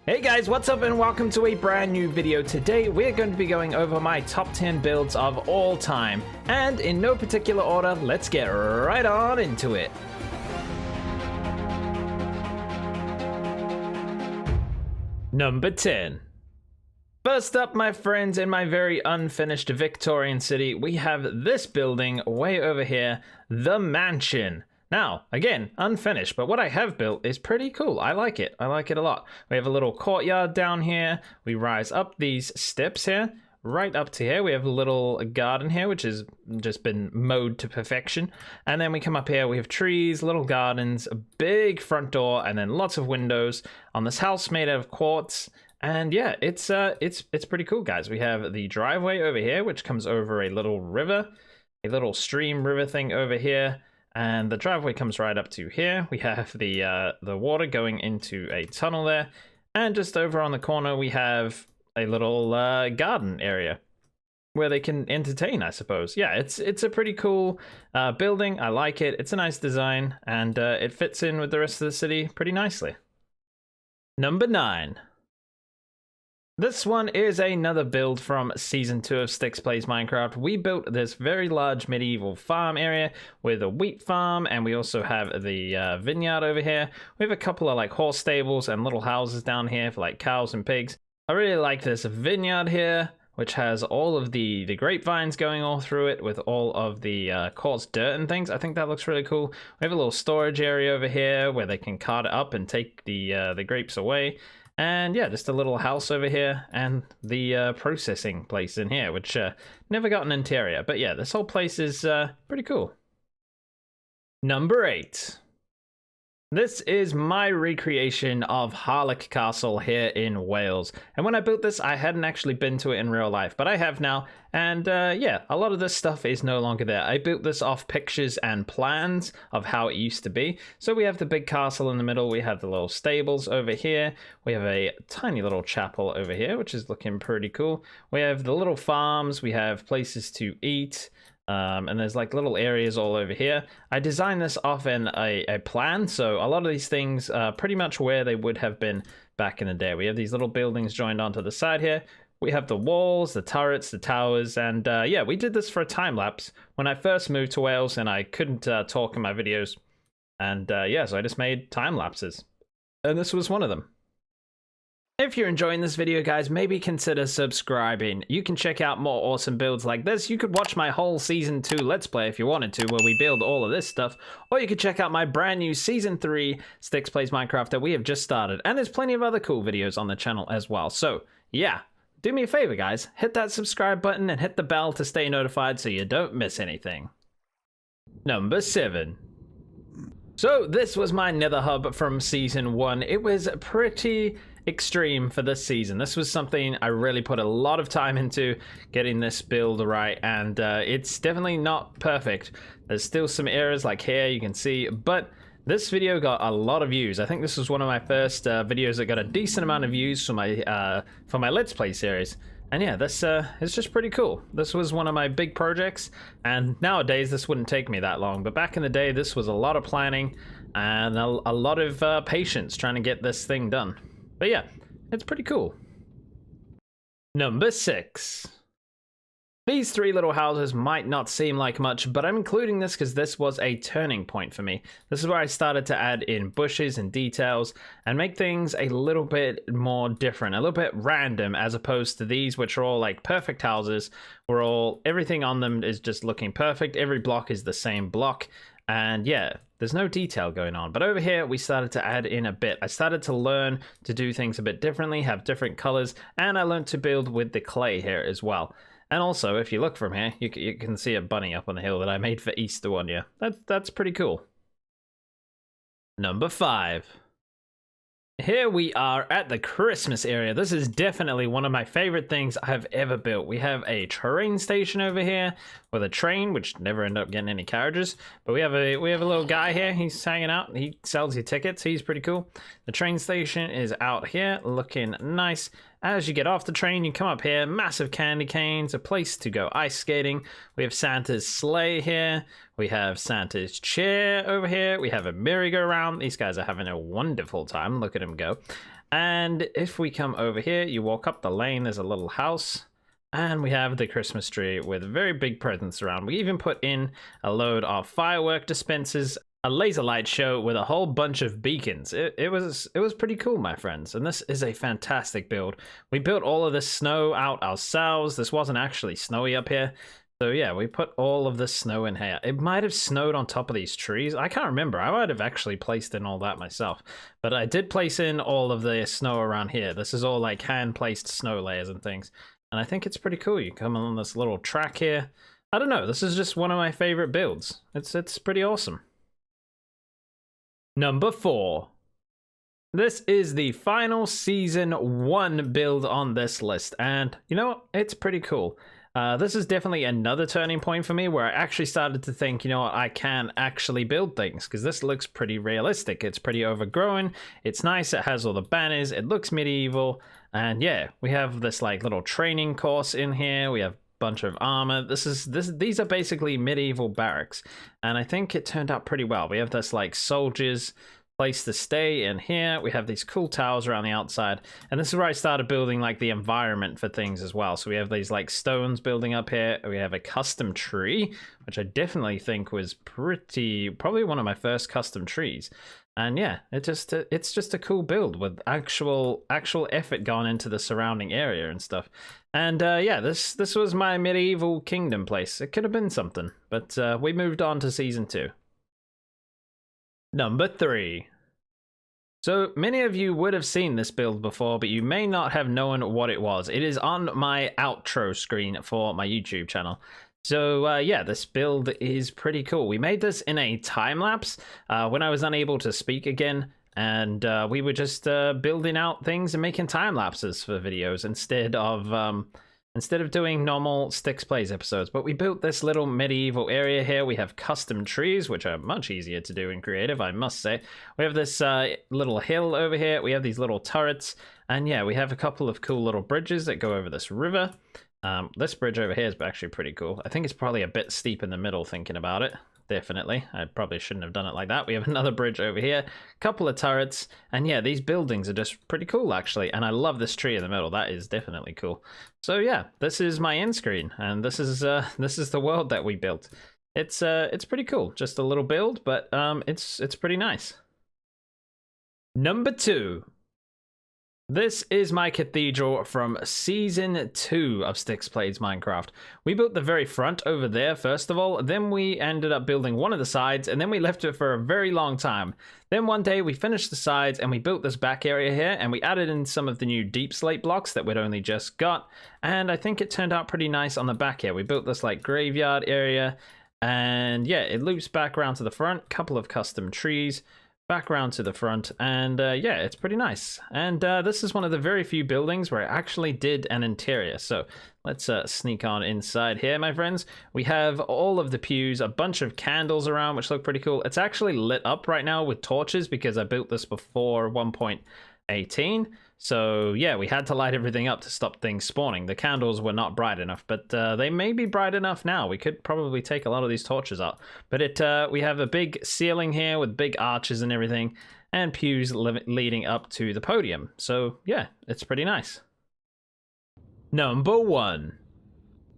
Hey guys, what's up and welcome to a brand new video. Today we're going to be going over my top 10 builds of all time, and in no particular order, let's get right on into it. Number 10. First up, my friends, in my very unfinished Victorian city, we have this building way over here, the mansion. Now, again, unfinished, but what I have built is pretty cool. I like it. I like it a lot. We have a little courtyard down here. We rise up these steps here, right up to here. We have a little garden here, which has just been mowed to perfection. And then we come up here, we have trees, little gardens, a big front door, and then lots of windows on this house made out of quartz. And yeah, it's pretty cool, guys. We have the driveway over here, which comes over a little river, a little stream river thing over here. And the driveway comes right up to here. We have the water going into a tunnel there. And just over on the corner, we have a little garden area where they can entertain, I suppose. Yeah, it's a pretty cool building. I like it. It's a nice design, and it fits in with the rest of the city pretty nicely. Number 9. This one is another build from Season 2 of Styx Plays Minecraft. We built this very large medieval farm area with a wheat farm, and we also have the vineyard over here. We have a couple of like horse stables and little houses down here for like cows and pigs. I really like this vineyard here, which has all of the grapevines going all through it with all of the coarse dirt and things. I think that looks really cool. We have a little storage area over here where they can cart it up and take the grapes away. And yeah, just a little house over here and the processing place in here, which never got an interior. But yeah, this whole place is pretty cool. Number 8. This is my recreation of Harlech Castle here in Wales. And when I built this, I hadn't actually been to it in real life, but I have now. And yeah, a lot of this stuff is no longer there. I built this off pictures and plans of how it used to be. So we have the big castle in the middle. We have the little stables over here. We have a tiny little chapel over here, which is looking pretty cool. We have the little farms. We have places to eat. And there's like little areas all over here. I designed this off in a plan, so a lot of these things are pretty much where they would have been back in the day. We have these little buildings joined onto the side here. We have the walls, the turrets, the towers, and yeah, we did this for a time lapse when I first moved to Wales and I couldn't talk in my videos. And yeah, so I just made time lapses. And this was one of them. If you're enjoying this video, guys, maybe consider subscribing. You can check out more awesome builds like this. You could watch my whole Season 2 Let's Play if you wanted to, where we build all of this stuff. Or you could check out my brand new Season 3 Styx Plays Minecraft that we have just started. And there's plenty of other cool videos on the channel as well. So, yeah, do me a favor, guys. Hit that subscribe button and hit the bell to stay notified so you don't miss anything. Number 7. So, this was my Nether Hub from Season 1. It was pretty extreme for this season. This was something I really put a lot of time into getting this build right, and it's definitely not perfect. There's still some errors like here you can see, but this video got a lot of views. I think this was one of my first videos that got a decent amount of views for my Let's Play series. And yeah, this is just pretty cool. This was one of my big projects, and nowadays this wouldn't take me that long, but back in the day this was a lot of planning and a lot of patience trying to get this thing done. But yeah, it's pretty cool. Number 6. These 3 little houses might not seem like much, but I'm including this because this was a turning point for me. This is where I started to add in bushes and details and make things a little bit more different, a little bit random, as opposed to these, which are all like perfect houses, where everything on them is just looking perfect. Every block is the same block. And yeah, there's no detail going on. But over here, we started to add in a bit. I started to learn to do things a bit differently, have different colors, and I learned to build with the clay here as well. And also, if you look from here, you can see a bunny up on the hill that I made for Easter one year. That's pretty cool. Number 5. Here we are at the Christmas area. This is definitely one of my favorite things I've ever built. We have a train station over here with a train, which never end up getting any carriages. But we have a little guy here. He's hanging out. He sells you tickets. He's pretty cool. The train station is out here, looking nice. As you get off the train, you come up here, massive candy canes, a place to go ice skating. We have Santa's sleigh here. We have Santa's chair over here. We have a merry-go-round. These guys are having a wonderful time. Look at him go. And if we come over here, you walk up the lane, there's a little house. And we have the Christmas tree with very big presents around. We even put in a load of firework dispensers, a laser light show with a whole bunch of beacons. It was pretty cool, my friends. And this is a fantastic build. We built all of this snow out ourselves. This wasn't actually snowy up here. So yeah, we put all of this snow in here. It might have snowed on top of these trees. I can't remember. I might have actually placed in all that myself. But I did place in all of the snow around here. This is all like hand-placed snow layers and things. And I think it's pretty cool. You come on this little track here. I don't know. This is just one of my favorite builds. It's pretty awesome. Number 4. This is the final season 1 build on this list. And you know what? It's pretty cool. This is definitely another turning point for me where I actually started to think, you know what, I can actually build things because this looks pretty realistic. It's pretty overgrown. It's nice. It has all the banners. It looks medieval. And yeah, we have this like little training course in here. We have a bunch of armor. These are basically medieval barracks. And I think it turned out pretty well. We have this like soldiers place to stay in here. We have these cool towers around the outside, and this is where I started building like the environment for things as well. So we have these like stones building up here. We have a custom tree, which I definitely think was probably one of my first custom trees. And yeah, it's just a cool build with actual effort gone into the surrounding area and stuff. And yeah, this was my medieval kingdom place. It could have been something, but we moved on to season 2. Number 3. So many of you would have seen this build before, but you may not have known what it was. It is on my outro screen for my YouTube channel. So yeah, this build is pretty cool. We made this in a time lapse when I was unable to speak again, and we were just building out things and making time lapses for videos instead of doing normal Sticks Plays episodes. But we built this little medieval area here. We have custom trees, which are much easier to do in creative, I must say. We have this little hill over here. We have these little turrets. And yeah, we have a couple of cool little bridges that go over this river. This bridge over here is actually pretty cool. I think it's probably a bit steep in the middle thinking about it. Definitely. I probably shouldn't have done it like that. We have another bridge over here, a couple of turrets, and yeah, these buildings are just pretty cool actually, and I love this tree in the middle. That is definitely cool. So yeah, this is my end screen, and this is the world that we built. It's pretty cool. Just a little build, but it's pretty nice. Number 2. This is my cathedral from season 2 of Sticks Plays Minecraft. We built the very front over there first of all, then we ended up building one of the sides, and then we left it for a very long time. Then one day we finished the sides and we built this back area here, and we added in some of the new deep slate blocks that we'd only just got, and I think it turned out pretty nice on the back here. We built this like graveyard area, and yeah, it loops back around to the front, couple of custom trees, back around to the front, and yeah, it's pretty nice. And this is one of the very few buildings where I actually did an interior. So let's sneak on inside here, my friends. We have all of the pews, a bunch of candles around, which look pretty cool. It's actually lit up right now with torches because I built this before 1.18. So yeah, we had to light everything up to stop things spawning. The candles were not bright enough, but they may be bright enough now. We could probably take a lot of these torches out. But we have a big ceiling here with big arches and everything, and pews leading up to the podium. So yeah, it's pretty nice. Number 1.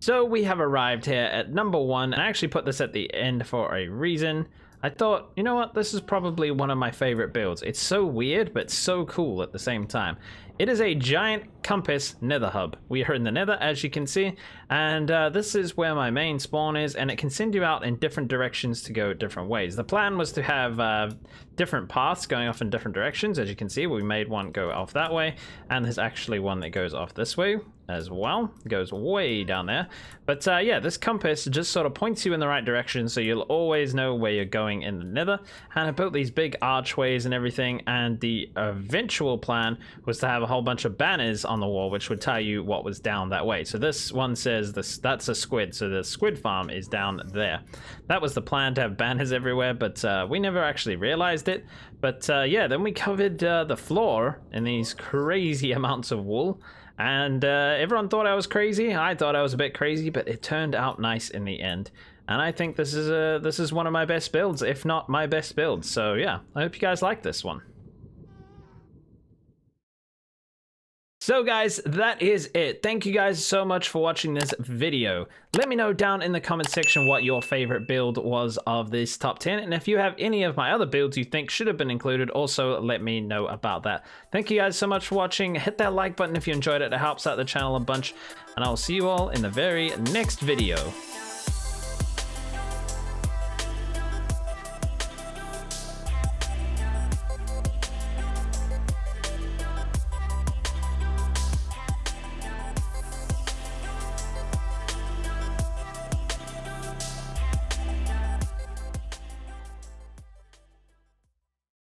So we have arrived here at number 1, and I actually put this at the end for a reason. I thought, you know what, this is probably one of my favorite builds. It's so weird, but so cool at the same time. It is a giant compass nether hub. We are in the nether, as you can see, and this is where my main spawn is, and it can send you out in different directions to go different ways. The plan was to have different paths going off in different directions. As you can see, we made one go off that way, and there's actually one that goes off this way as well. It goes way down there. But yeah, this compass just sort of points you in the right direction, so you'll always know where you're going in the nether. And I built these big archways and everything, and the eventual plan was to have a whole bunch of banners on the wall which would tell you what was down that way. So this one says that's a squid, so the squid farm is down there. That was the plan, to have banners everywhere, but we never actually realized it. But yeah, then we covered the floor in these crazy amounts of wool, and everyone thought I was crazy. I thought I was a bit crazy, but it turned out nice in the end. And I think this is one of my best builds, if not my best build. So yeah, I hope you guys like this one. So guys, that is it. Thank you guys so much for watching this video. Let me know down in the comment section what your favorite build was of this top 10. And if you have any of my other builds you think should have been included, also let me know about that. Thank you guys so much for watching. Hit that like button if you enjoyed it. It helps out the channel a bunch. And I'll see you all in the very next video.